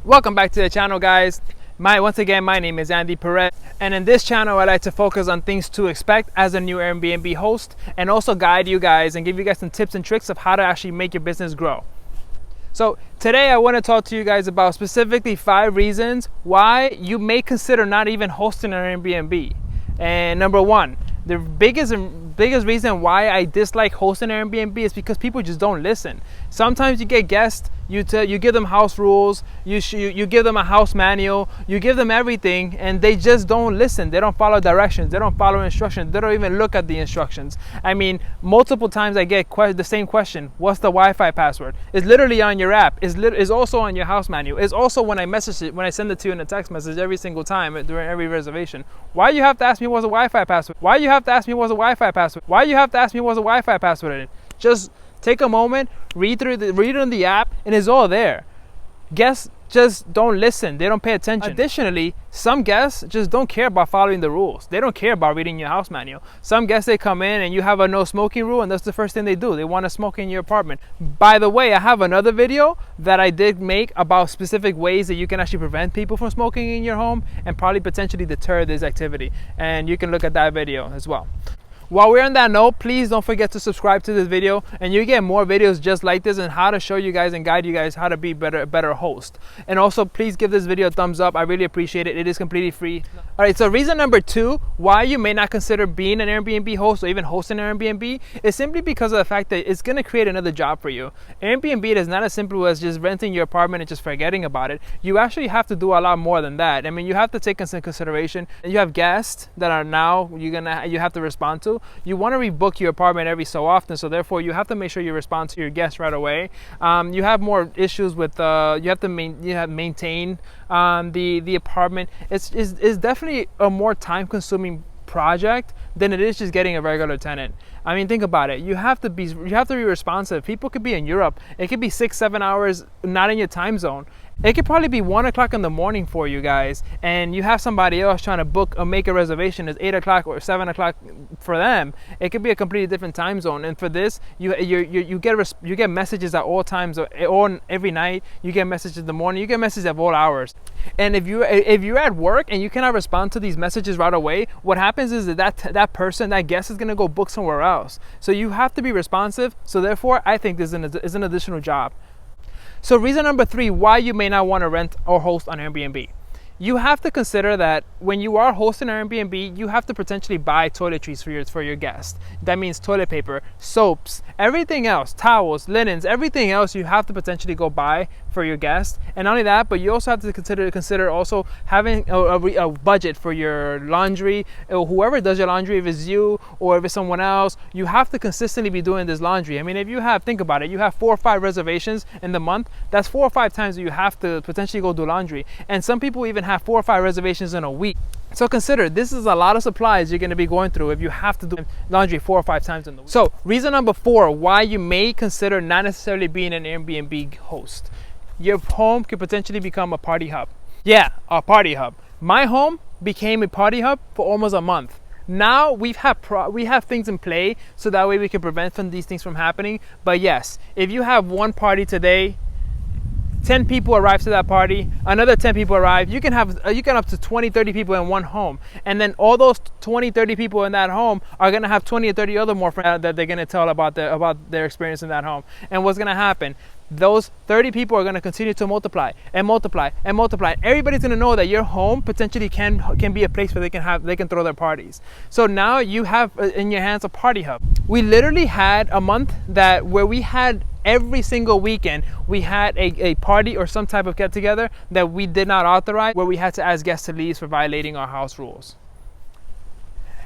Welcome back to the channel, guys. Once again, my name is Andy Perez, and in this channel I like to focus on things to expect as a new Airbnb host, and also guide you guys and give you guys some tips and tricks of how to actually make your business grow. So today I want to talk to you guys about specifically 5 reasons why you may consider not even hosting an Airbnb. And number 1, the biggest reason why I dislike hosting an Airbnb is because people just don't listen. Sometimes you get guests, you give them house rules, you give them a house manual, you give them everything, and they just don't listen. They don't follow directions, they don't follow instructions, they don't even look at the instructions. I mean, multiple times I get the same question: what's the Wi-Fi password? It's literally on your app. It's also on your house manual. It's also when I send it to you in a text message every single time during every reservation. Why you have to ask me what's the Wi-Fi password? Why you have to ask me what's the Wi-Fi password? Why you have to ask me what's the Wi-Fi password? Just take a moment, read it in the app, and it's all there. Guests just don't listen. They don't pay attention. Additionally, some guests just don't care about following the rules. They don't care about reading your house manual. Some guests, they come in and you have a no smoking rule, and that's the first thing they do. They want to smoke in your apartment. By the way, I have another video that I did make about specific ways that you can actually prevent people from smoking in your home and probably potentially deter this activity. And you can look at that video as well. While we're on that note, please don't forget to subscribe to this video, and you get more videos just like this and how to show you guys and guide you guys how to be a better host. And also, please give this video a thumbs up. I really appreciate it. It is completely free. All right, so reason number 2 why you may not consider being an Airbnb host or even hosting an Airbnb is simply because of the fact that it's going to create another job for you. Airbnb is not as simple as just renting your apartment and just forgetting about it. You actually have to do a lot more than that. I mean, you have to take into consideration you have guests that are now you have to respond to. You want to rebook your apartment every so often, so therefore you have to make sure you respond to your guests right away. You have more issues with you have to maintain the apartment. It's definitely a more time-consuming project than it is just getting a regular tenant. I mean, think about it. You have to be responsive. People could be in Europe. It could be 6-7 hours not in your time zone. It could probably be 1 o'clock in the morning for you guys, and you have somebody else trying to book or make a reservation. It's 8 o'clock or 7 o'clock for them. It could be a completely different time zone. And for this, you get messages at all times, or every night. You get messages in the morning. You get messages at all hours. And if you're at work and you cannot respond to these messages right away, what happens is that person, that guest, is going to go book somewhere else. So you have to be responsive. So therefore, I think this is an additional job. So reason number 3 why you may not want to rent or host on Airbnb. You have to consider that when you are hosting an Airbnb, you have to potentially buy toiletries for your guests. That means toilet paper, soaps, everything else, towels, linens, everything else you have to potentially go buy for your guests. And not only that, but you also have to consider also having a budget for your laundry. Whoever does your laundry, if it's you or if it's someone else, you have to consistently be doing this laundry. I mean, if you think about it, you have 4 or 5 reservations in the month, that's 4 or 5 times that you have to potentially go do laundry. And some people even have 4 or 5 reservations in a week. So consider, this is a lot of supplies you're going to be going through if you have to do laundry 4 or 5 times in the week. So reason number 4 why you may consider not necessarily being an Airbnb host. Your home could potentially become a party hub. Yeah, a party hub. My home became a party hub for almost a month. Now we have things in play so that way we can prevent these things from happening. But yes, if you have one party today, 10 people arrive to that party, another 10 people arrive, you can have up to 20-30 people in one home, and then all those 20-30 people in that home are going to have 20 or 30 other more friends that they're going to tell about their experience in that home. And what's going to happen? Those 30 people are going to continue to multiply and multiply and multiply. Everybody's going to know that your home potentially can be a place where they can throw their parties. So now you have in your hands a party hub. We literally had a month where we had every single weekend we had a party or some type of get together that we did not authorize, where we had to ask guests to leave for violating our house rules.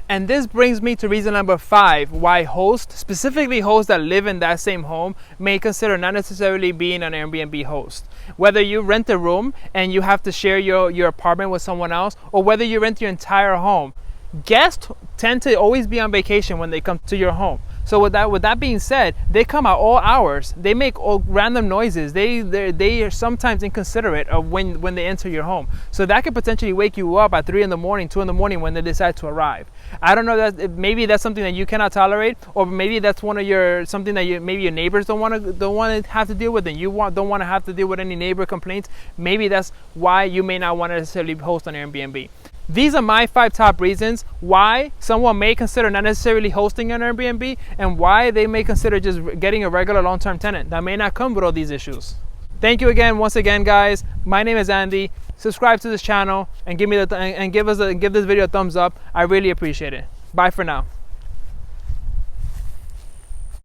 And this brings me to reason number 5 why hosts, specifically hosts that live in that same home, may consider not necessarily being an Airbnb host. Whether you rent a room and you have to share your apartment with someone else, or whether you rent your entire home, guests tend to always be on vacation when they come to your home. So with that being said, they come at all hours. They make all random noises. They are sometimes inconsiderate of when they enter your home. So that could potentially wake you up at 3 in the morning, 2 in the morning when they decide to arrive. I don't know, that maybe that's something that you cannot tolerate, or maybe that's something that maybe your neighbors don't want to have to deal with, and you don't want to have to deal with any neighbor complaints. Maybe that's why you may not want to necessarily host on Airbnb. These are my 5 top reasons why someone may consider not necessarily hosting on Airbnb, and why they may consider just getting a regular long-term tenant that may not come with all these issues. Thank you once again, guys. My name is Andy. Subscribe to this channel and give this video a thumbs up. I really appreciate it. Bye for now.